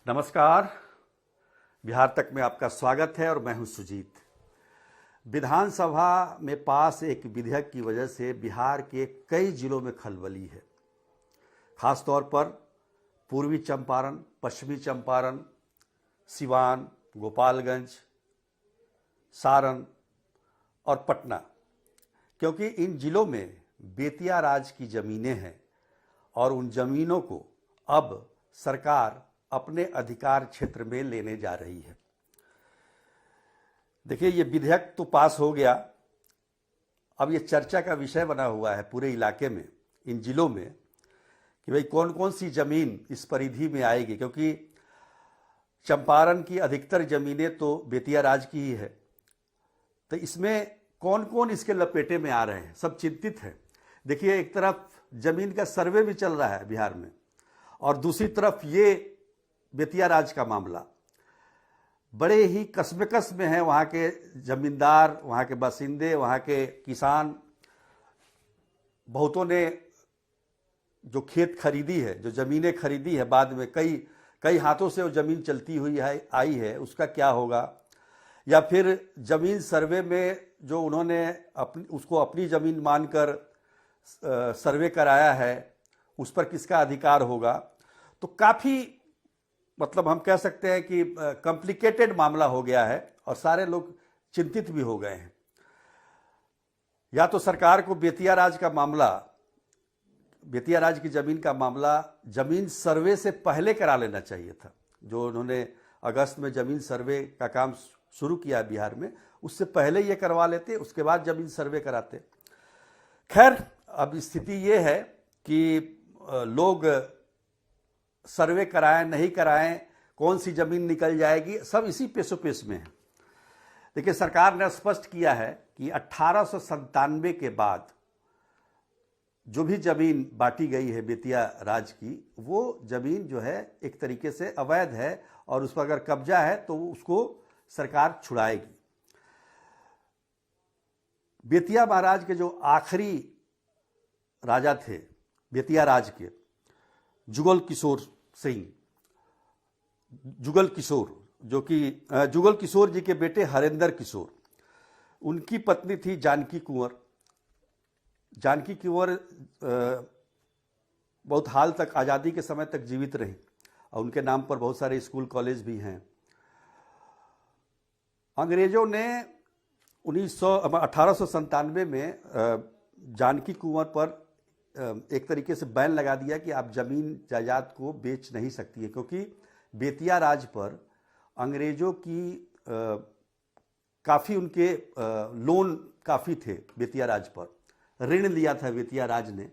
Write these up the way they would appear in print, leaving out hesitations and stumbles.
नमस्कार। बिहार तक में आपका स्वागत है और मैं हूं सुजीत। विधानसभा में पास एक विधेयक की वजह से बिहार के कई जिलों में खलबली है। खासतौर पर पूर्वी चंपारण, पश्चिमी चंपारण, सिवान, गोपालगंज, सारण और पटना, क्योंकि इन जिलों में बेतिया राज की ज़मीनें हैं और उन ज़मीनों को अब सरकार अपने अधिकार क्षेत्र में लेने जा रही है। देखिए, ये विधेयक तो पास हो गया, अब ये चर्चा का विषय बना हुआ है पूरे इलाके में, इन जिलों में, कि भाई कौन कौन सी ज़मीन इस परिधि में आएगी, क्योंकि चंपारण की अधिकतर ज़मीनें तो बेतिया राज की ही है। तो इसमें कौन कौन इसके लपेटे में आ रहे हैं, सब चिंतित हैं। देखिए, एक तरफ ज़मीन का सर्वे भी चल रहा है बिहार में और दूसरी तरफ ये बेतिया राज का मामला। बड़े ही कस्मकस में है वहाँ के जमींदार, वहाँ के बासिंदे, वहाँ के किसान। बहुतों ने जो खेत खरीदी है, जो ज़मीनें खरीदी है, बाद में कई हाथों से वो ज़मीन चलती हुई आई है, उसका क्या होगा? या फिर ज़मीन सर्वे में जो उन्होंने उसको अपनी ज़मीन मानकर सर्वे कराया है, उस पर किसका अधिकार होगा? तो काफ़ी हम कह सकते हैं कि कॉम्प्लिकेटेड मामला हो गया है और सारे लोग चिंतित भी हो गए हैं। या तो सरकार को बेतिया राज की ज़मीन का मामला ज़मीन सर्वे से पहले करा लेना चाहिए था। जो उन्होंने अगस्त में ज़मीन सर्वे का काम शुरू किया बिहार में, उससे पहले ये करवा लेते, उसके बाद ज़मीन सर्वे कराते। खैर, अब स्थिति ये है कि लोग सर्वे कराएं नहीं कराएं, कौन सी ज़मीन निकल जाएगी, सब इसी पेशोपेश में है। देखिए, सरकार ने स्पष्ट किया है कि 1897 के बाद जो भी ज़मीन बांटी गई है बेतिया राज की, वो ज़मीन जो है एक तरीके से अवैध है और उस पर अगर कब्जा है तो उसको सरकार छुड़ाएगी। बेतिया महाराज के जो आखिरी राजा थे बेतिया राज के, जुगल किशोर, जो कि जुगल किशोर जी के बेटे हरेंद्र किशोर, उनकी पत्नी थी जानकी कुंवर। जानकी कुंवर बहुत हाल तक, आज़ादी के समय तक जीवित रही और उनके नाम पर बहुत सारे स्कूल कॉलेज भी हैं। अंग्रेजों ने 1897 में जानकी कुंवर पर एक तरीके से बैन लगा दिया कि आप ज़मीन जायदाद को बेच नहीं सकती है, क्योंकि बेतिया राज पर अंग्रेज़ों की काफ़ी उनके लोन काफ़ी थे। बेतिया राज पर ऋण लिया था बेतिया राज ने,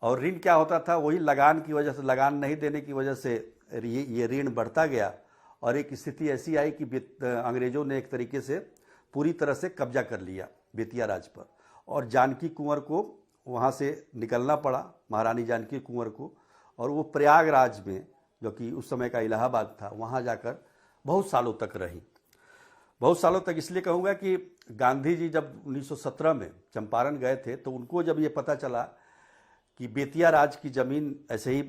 और ऋण क्या होता था, वही लगान की वजह से, लगान नहीं देने की वजह से ये ऋण बढ़ता गया और एक स्थिति ऐसी आई कि अंग्रेज़ों ने एक तरीके से पूरी तरह से कब्जा कर लिया बेतिया राज पर और जानकी कुंवर को वहाँ से निकलना पड़ा, महारानी जानकी कुंवर को, और वो प्रयागराज में, जो कि उस समय का इलाहाबाद था, वहाँ जाकर बहुत सालों तक रही। बहुत सालों तक इसलिए कहूँगा कि गांधी जी जब 1917 में चंपारण गए थे तो उनको जब ये पता चला कि बेतिया राज की ज़मीन ऐसे ही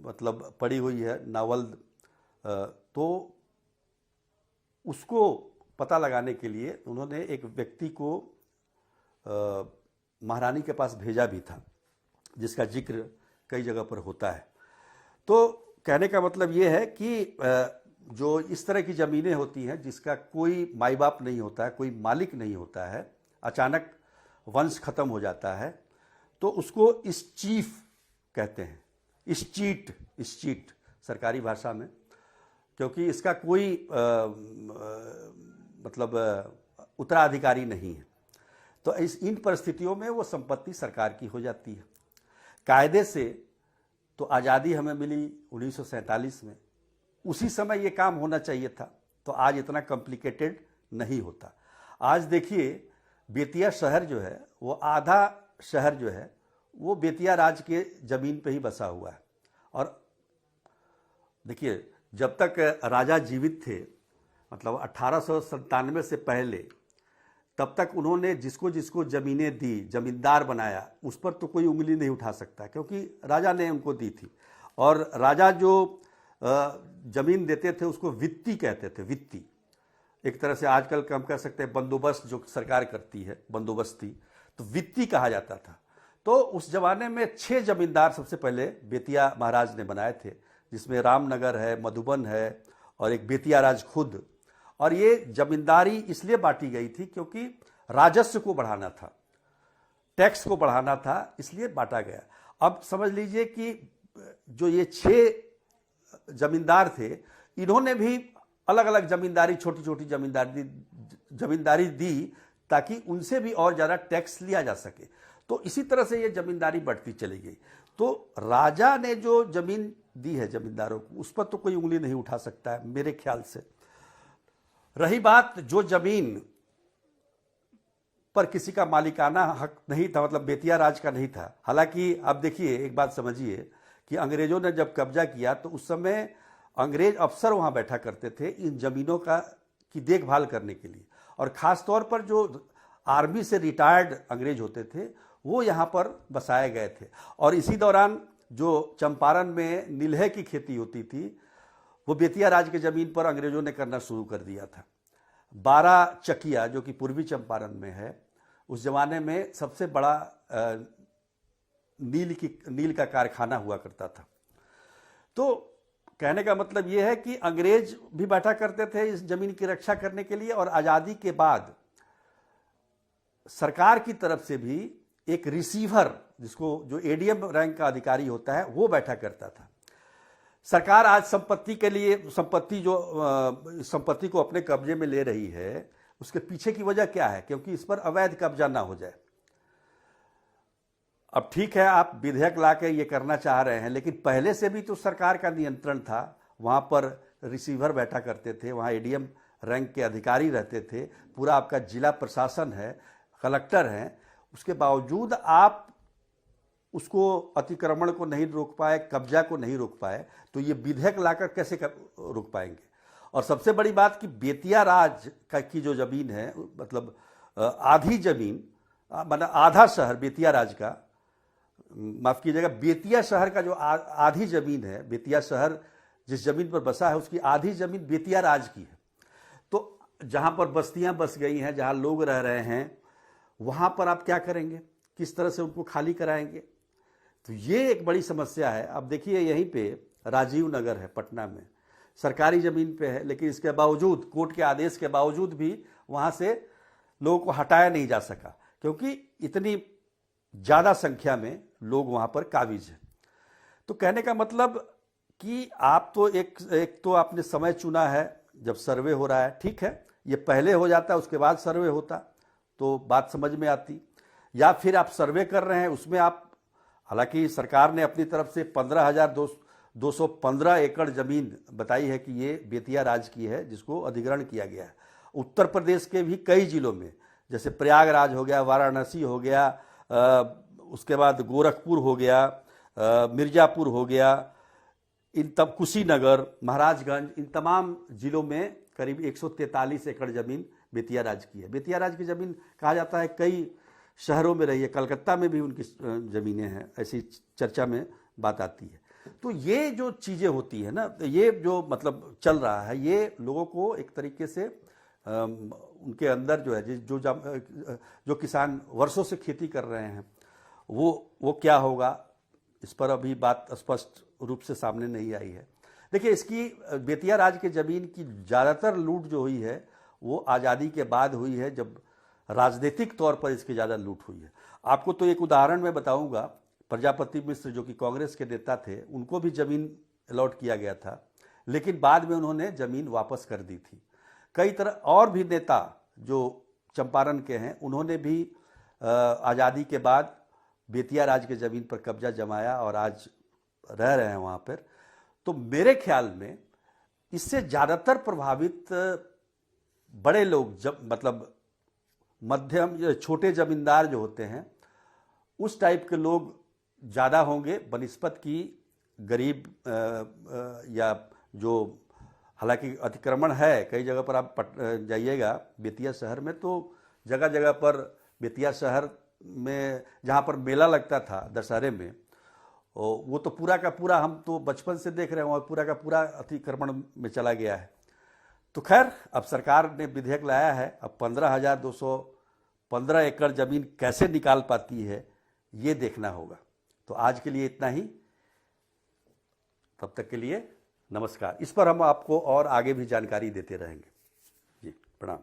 पड़ी हुई है नावल्द, तो उसको पता लगाने के लिए उन्होंने एक व्यक्ति को महारानी के पास भेजा भी था, जिसका जिक्र कई जगह पर होता है। तो कहने का मतलब ये है कि जो इस तरह की ज़मीनें होती हैं जिसका कोई माई बाप नहीं होता है, कोई मालिक नहीं होता है, अचानक वंश खत्म हो जाता है, तो उसको इस्चीफ कहते हैं। इस्चीट सरकारी भाषा में, क्योंकि इसका कोई उत्तराधिकारी नहीं है। तो इन परिस्थितियों में वो संपत्ति सरकार की हो जाती है। कायदे से तो आज़ादी हमें मिली 1947 में, उसी समय ये काम होना चाहिए था, तो आज इतना कॉम्प्लिकेटेड नहीं होता। आज देखिए, बेतिया शहर जो है, वो आधा शहर जो है वो बेतिया राज के ज़मीन पे ही बसा हुआ है। और देखिए, जब तक राजा जीवित थे, 1897 से पहले, तब तक उन्होंने जिसको जिसको ज़मीनें दी, ज़मींदार बनाया, उस पर तो कोई उंगली नहीं उठा सकता, क्योंकि राजा ने उनको दी थी। और राजा जो जमीन देते थे उसको वित्ती कहते थे, वित्ती। एक तरह से आजकल हम कह सकते हैं बंदोबस्त जो सरकार करती है, बंदोबस्ती, तो वित्ती कहा जाता था। तो उस जमाने में 6 जमींदार सबसे पहले बेतिया महाराज ने बनाए थे, जिसमें रामनगर है, मधुबन है और एक बेतिया राज खुद। और ये जमींदारी इसलिए बांटी गई थी क्योंकि राजस्व को बढ़ाना था, टैक्स को बढ़ाना था, इसलिए बांटा गया। अब समझ लीजिए कि जो ये 6 जमींदार थे, इन्होंने भी अलग अलग जमींदारी, छोटी छोटी जमींदारी दी ताकि उनसे भी और ज़्यादा टैक्स लिया जा सके। तो इसी तरह से ये जमींदारी बढ़ती चली गई। तो राजा ने जो जमीन दी है जमींदारों को, उस पर तो कोई उंगली नहीं उठा सकता है मेरे ख्याल से। रही बात जो जमीन पर किसी का मालिकाना हक नहीं था, मतलब बेतिया राज का नहीं था। हालांकि अब देखिए, एक बात समझिए कि अंग्रेजों ने जब कब्जा किया तो उस समय अंग्रेज अफसर वहां बैठा करते थे इन जमीनों की देखभाल करने के लिए, और खास तौर पर जो आर्मी से रिटायर्ड अंग्रेज होते थे वो यहाँ पर बसाए गए थे। और इसी दौरान जो चंपारण में नीलहे की खेती होती थी वो बेतिया राज के ज़मीन पर अंग्रेजों ने करना शुरू कर दिया था। 12 चकिया जो कि पूर्वी चंपारण में है, उस जमाने में सबसे बड़ा नील का कारखाना हुआ करता था। तो कहने का मतलब यह है कि अंग्रेज भी बैठा करते थे इस जमीन की रक्षा करने के लिए, और आज़ादी के बाद सरकार की तरफ से भी एक रिसीवर, जिसको जो एडीएम रैंक का अधिकारी होता है, वो बैठा करता था। सरकार आज संपत्ति के लिए, संपत्ति को अपने कब्जे में ले रही है, उसके पीछे की वजह क्या है? क्योंकि इस पर अवैध कब्जा ना हो जाए। अब ठीक है, आप विधेयक ला के ये करना चाह रहे हैं, लेकिन पहले से भी तो सरकार का नियंत्रण था। वहाँ पर रिसीवर बैठा करते थे, वहाँ एडीएम रैंक के अधिकारी रहते थे, पूरा आपका जिला प्रशासन है, कलेक्टर हैं। उसके बावजूद आप उसको अतिक्रमण को नहीं रोक पाए, कब्जा को नहीं रोक पाए, तो ये विधेयक लाकर कैसे रोक पाएंगे? और सबसे बड़ी बात कि बेतिया राज की जो जमीन है, मतलब आधी जमीन, मतलब आधा शहर बेतिया राज का, माफ कीजिएगा, बेतिया शहर का जो आधी जमीन है, बेतिया शहर जिस जमीन पर बसा है उसकी आधी जमीन बेतिया राज की है। तो जहां पर बस्तियां बस गई हैं, जहां लोग रह रहे हैं, वहां पर आप क्या करेंगे? किस तरह से उनको खाली कराएंगे? तो ये एक बड़ी समस्या है। अब देखिए, यहीं पे राजीव नगर है पटना में, सरकारी जमीन पे है, लेकिन इसके बावजूद, कोर्ट के आदेश के बावजूद भी वहां से लोगों को हटाया नहीं जा सका, क्योंकि इतनी ज़्यादा संख्या में लोग वहाँ पर काबिज हैं। तो कहने का मतलब कि आप तो एक तो आपने समय चुना है जब सर्वे हो रहा है, ठीक है, ये पहले हो जाता उसके बाद सर्वे होता तो बात समझ में आती, या फिर आप सर्वे कर रहे हैं उसमें आप, हालांकि सरकार ने अपनी तरफ से 15,215 एकड़ ज़मीन बताई है कि ये बेतिया राज की है, जिसको अधिग्रहण किया गया है। उत्तर प्रदेश के भी कई जिलों में, जैसे प्रयागराज हो गया, वाराणसी हो गया, उसके बाद गोरखपुर हो गया, मिर्ज़ापुर हो गया, इन तब कुशीनगर, महाराजगंज, इन तमाम जिलों में करीब 143 एकड़ ज़मीन बेतिया राज की है। बेतिया राज की ज़मीन कहा जाता है कई शहरों में रही है, कलकत्ता में भी उनकी ज़मीनें हैं, ऐसी चर्चा में बात आती है। तो ये जो चीज़ें होती है ना, ये जो मतलब चल रहा है, ये लोगों को एक तरीके से उनके अंदर जो है, जो किसान वर्षों से खेती कर रहे हैं, वो क्या होगा, इस पर अभी बात स्पष्ट रूप से सामने नहीं आई है। देखिए, इसकी बेतिया राज के ज़मीन की ज़्यादातर लूट जो हुई है वो आज़ादी के बाद हुई है, जब राजनीतिक तौर पर इसकी ज़्यादा लूट हुई है। आपको तो एक उदाहरण मैं बताऊंगा, प्रजापति मिश्र जो कि कांग्रेस के नेता थे, उनको भी ज़मीन अलॉट किया गया था, लेकिन बाद में उन्होंने ज़मीन वापस कर दी थी। कई तरह और भी नेता जो चंपारण के हैं, उन्होंने भी आज़ादी के बाद बेतिया राज के ज़मीन पर कब्जा जमाया और आज रह रहे हैं वहाँ पर। तो मेरे ख्याल में इससे ज़्यादातर प्रभावित बड़े लोग, जब मतलब मध्यम छोटे ज़मींदार जो होते हैं, उस टाइप के लोग ज़्यादा होंगे बनिस्बत की गरीब या जो, हालांकि अतिक्रमण है कई जगह पर। आप जाइएगा बेतिया शहर में तो जगह जगह पर, बेतिया शहर में जहाँ पर मेला लगता था दशहरे में, और वो तो पूरा का पूरा हम तो बचपन से देख रहे हैं, और पूरा का पूरा अतिक्रमण में चला गया है। तो खैर, अब सरकार ने विधेयक लाया है, अब 15,215 एकड़ जमीन कैसे निकाल पाती है ये देखना होगा। तो आज के लिए इतना ही, तब तक के लिए नमस्कार। इस पर हम आपको और आगे भी जानकारी देते रहेंगे। जी प्रणाम।